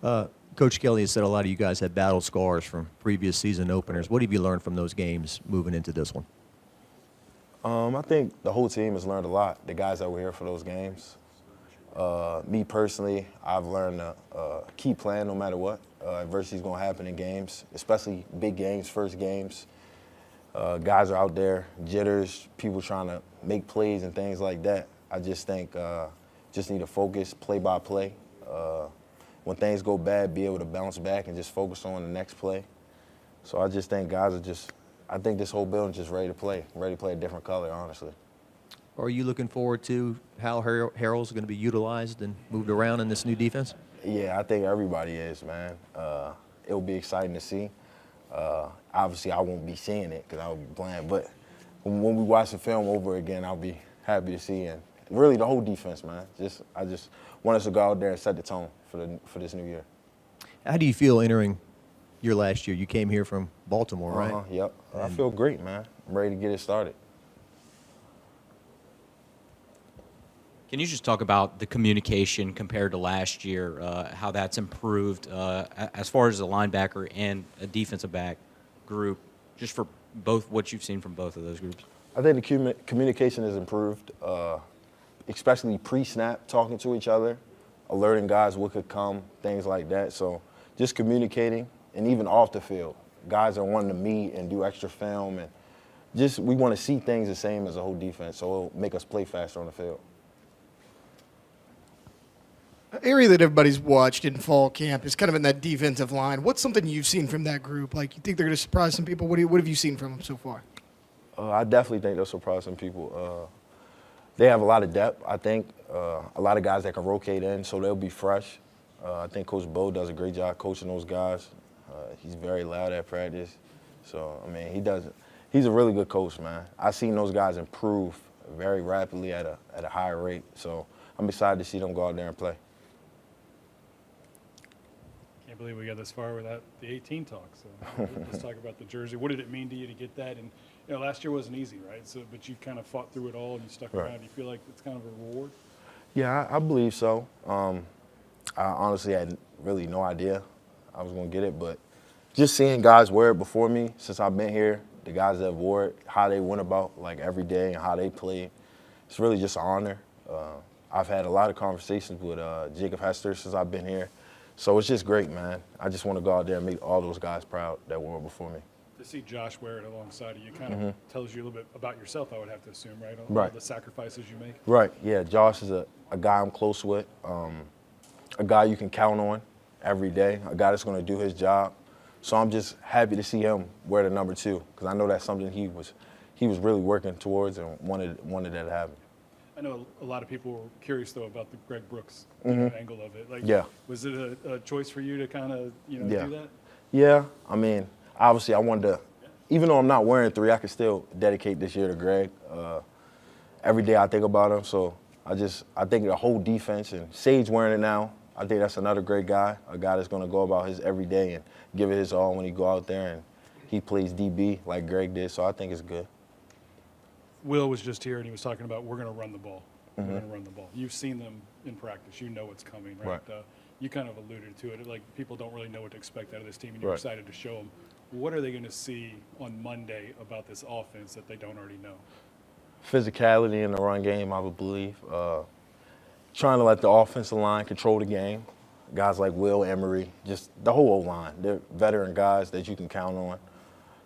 Coach Kelly has said a lot of you guys had battle scars from previous season openers. What have you learned from those games moving into this one? I think the whole team has learned a lot, the guys that were here for those games. Me personally, I've learned to keep playing no matter what. Adversity is going to happen in games, especially big games, first games. Guys are out there, jitters, people trying to make plays and things like that. I just think just need to focus play by play. When things go bad, be able to bounce back and just focus on the next play. So I just think guys are just, I think this whole building's just ready to play a different color, honestly. Are you looking forward to how Harrell's going to be utilized and moved around in this new defense? Yeah, I think everybody is, man. It'll be exciting to see. Obviously, I won't be seeing it because I'll be playing, but when we watch the film over again, I'll be happy to see. And really, the whole defense, man. I just want us to go out there and set the tone for this new year. How do you feel entering your last year? You came here from Baltimore, right? Yep. I feel great, man. I'm ready to get it started. Can you just talk about the communication compared to last year, how that's improved as far as a linebacker and a defensive back group, just for both what you've seen from both of those groups? I think the communication has improved, especially pre-snap, talking to each other, alerting guys what could come, things like that. So just communicating, and even off the field, guys are wanting to meet and do extra film, and just we want to see things the same as the whole defense, so it'll make us play faster on the field. An area that everybody's watched in fall camp is kind of in that defensive line. What's something you've seen from that group? Like, you think they're going to surprise some people? What have you seen from them so far? I definitely think they'll surprise some people. They have a lot of depth, I think. A lot of guys that can rotate in, so they'll be fresh. I think Coach Bo does a great job coaching those guys. He's very loud at practice. So, I mean, he's a really good coach, man. I've seen those guys improve very rapidly at a higher rate. So I'm excited to see them go out there and play. Can't believe we got this far without the 18 talk. So let's talk about the jersey. What did it mean to you to get that? And last year wasn't easy, right? So, but you kind of fought through it all and you stuck around. Do you feel like it's kind of a reward? Yeah, I believe so. I honestly had really no idea I was going to get it, but just seeing guys wear it before me since I've been here, the guys that wore it, how they went about like every day and how they played, it's really just an honor. I've had a lot of conversations with Jacob Hester since I've been here, so it's just great, man. I just want to go out there and make all those guys proud that wore it before me. To see Josh wear it alongside of you kind of tells you a little bit about yourself, I would have to assume, right? Right. All the sacrifices you make. Right, yeah. Josh is a guy I'm close with, a guy you can count on every day, a guy that's going to do his job. So I'm just happy to see him wear the number 2 because I know that's something he was really working towards and wanted that to happen. I know a lot of people were curious, though, about the Greg Brooks angle of it. Like, Yeah. Was it a choice for you to kind of, do that? Yeah, I mean, obviously I wanted to, even though I'm not wearing 3, I could still dedicate this year to Greg. Every day I think about him, so I think the whole defense, and Sage wearing it now, I think that's another great guy, a guy that's going to go about his every day and give it his all when he go out there, and he plays DB like Greg did, so I think it's good. Will was just here, and he was talking about we're going to run the ball. We're going to run the ball. You've seen them in practice. You know what's coming, right? You kind of alluded to it. Like, people don't really know what to expect out of this team, and you're excited to show them. What are they going to see on Monday about this offense that they don't already know? Physicality in the run game, I would believe. Trying to let the offensive line control the game. Guys like Will, Emery, just the whole O-line. They're veteran guys that you can count on.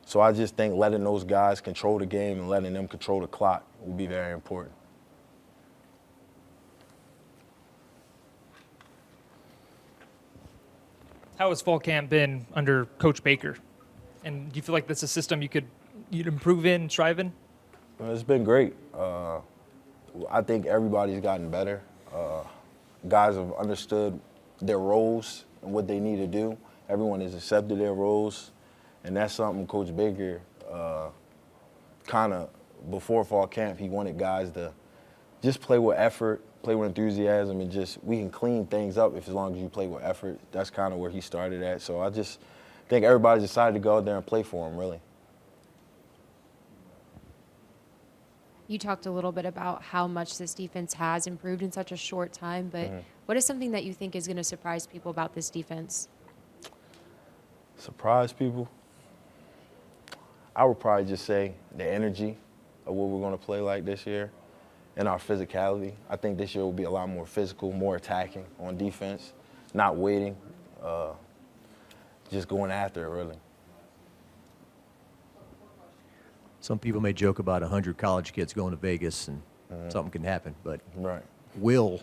So I just think letting those guys control the game and letting them control the clock will be very important. How has fall camp been under Coach Baker? And do you feel like that's a system you'd improve in, strive in? It's been great. I think everybody's gotten better. Guys have understood their roles and what they need to do. Everyone has accepted their roles, and that's something Coach Baker kind of, before fall camp, he wanted guys to just play with effort, play with enthusiasm, and just we can clean things up as long as you play with effort. That's kind of where he started at. So I just think everybody's decided to go out there and play for him, really. You talked a little bit about how much this defense has improved in such a short time, but what is something that you think is going to surprise people about this defense? Surprise people? I would probably just say the energy of what we're going to play like this year and our physicality. I think this year will be a lot more physical, more attacking on defense, not waiting, just going after it, really. Some people may joke about 100 college kids going to Vegas and something can happen, but Right. Will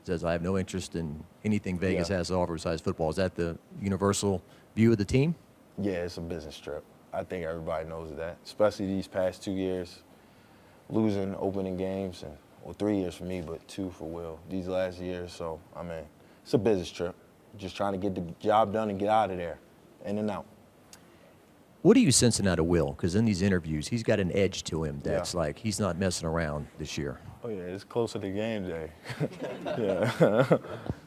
says, I have no interest in anything Vegas Yeah. has to offer besides football. Is that the universal view of the team? Yeah, it's a business trip. I think everybody knows that, especially these past 2 years, losing opening games, and well, 3 years for me, but 2 for Will, these last years. So, I mean, it's a business trip. Just trying to get the job done and get out of there, in and out. What are you sensing out of Will? Because in these interviews, he's got an edge to him that's Yeah. like he's not messing around this year. Oh, yeah, it's closer to game day. Yeah.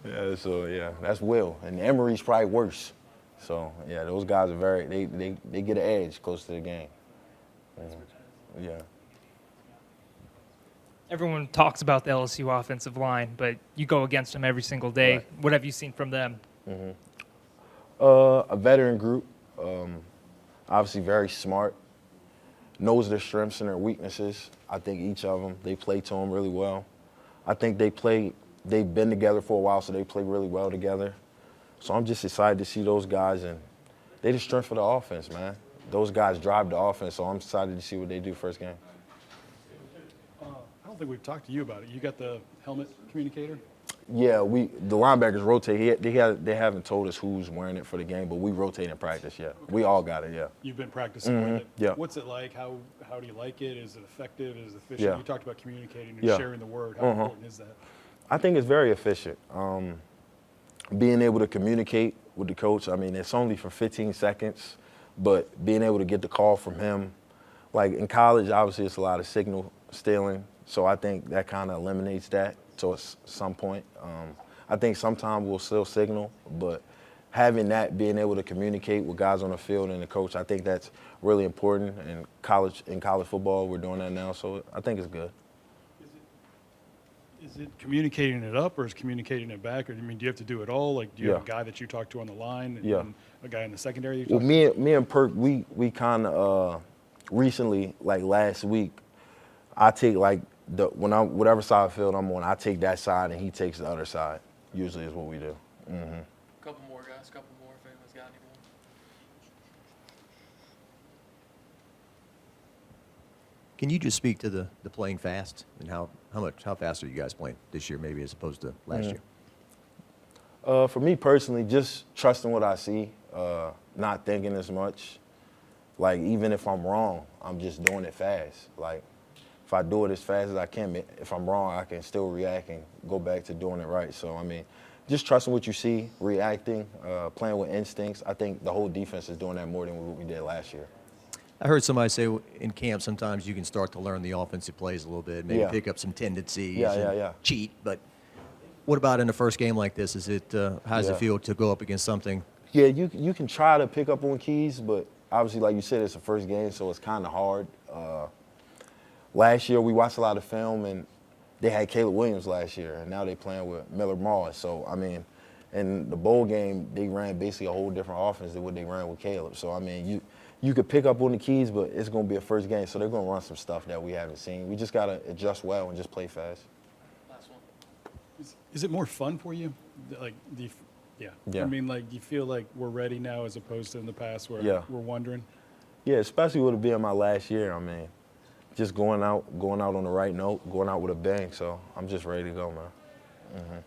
Yeah, so, yeah, that's Will. And Emery's probably worse. So, yeah, those guys are they get an edge close to the game. Yeah. Everyone talks about the LSU offensive line, but you go against them every single day. Right. What have you seen from them? A veteran group, obviously very smart, knows their strengths and their weaknesses. I think each of them, they play to them really well. I think they've been together for a while, so they play really well together. So I'm just excited to see those guys, and they the strength for the offense, man. Those guys drive the offense, so I'm excited to see what they do first game. I don't think we've talked to you about it. You got the helmet communicator? Yeah, the linebackers rotate. They haven't told us who's wearing it for the game, but we rotate in practice, yeah. We all got it, yeah. You've been practicing with it. yeah. What's it like? How do you like it? Is it effective? Is it efficient? Yeah. You talked about communicating and Yeah. sharing the word. How important is that? I think it's very efficient. Being able to communicate with the coach, I mean, it's only for 15 seconds, but being able to get the call from him, like in college, obviously it's a lot of signal stealing, so I think that kind of eliminates that to some point. I think sometimes we'll still signal, but having that, being able to communicate with guys on the field and the coach, I think that's really important. In college football, we're doing that now, so I think it's good. Is it communicating it up or is communicating it back? Or, I mean, do you have to do it all? Like, do you have a Yeah. guy that you talk to on the line and Yeah. then a guy in the secondary you Well, talk to? me and Perk, we kind of recently, like last week, I take like whatever side of the field I'm on, I take that side and he takes the other side. Usually is what we do. Couple more guys, couple more if anyone's got any more. Can you just speak to the playing fast and how fast are you guys playing this year maybe as opposed to last year? For me personally, just trusting what I see, not thinking as much. Like, even if I'm wrong, I'm just doing it fast. Like, if I do it as fast as I can, if I'm wrong, I can still react and go back to doing it right. So, I mean, just trusting what you see, reacting, playing with instincts. I think the whole defense is doing that more than what we did last year. I heard somebody say in camp sometimes you can start to learn the offensive plays a little bit, maybe Yeah. pick up some tendencies Yeah. and cheat. But what about in the first game like this? Is it how does it Yeah. feel to go up against something? Yeah, you can try to pick up on keys, but obviously, like you said, it's the first game, so it's kind of hard. Last year, we watched a lot of film, and they had Caleb Williams last year, and now they're playing with Miller Moss. So, I mean, in the bowl game, they ran basically a whole different offense than what they ran with Caleb. So, I mean, you could pick up on the keys, but it's going to be a first game, so they're going to run some stuff that we haven't seen. We just got to adjust well and just play fast. Last one. Is it more fun for you? Like, yeah. Yeah. I mean, like, you feel like we're ready now as opposed to in the past where Yeah. we're wondering? Yeah, especially with it being my last year. I mean, just going out on the right note, going out with a bang. So I'm just ready to go, man.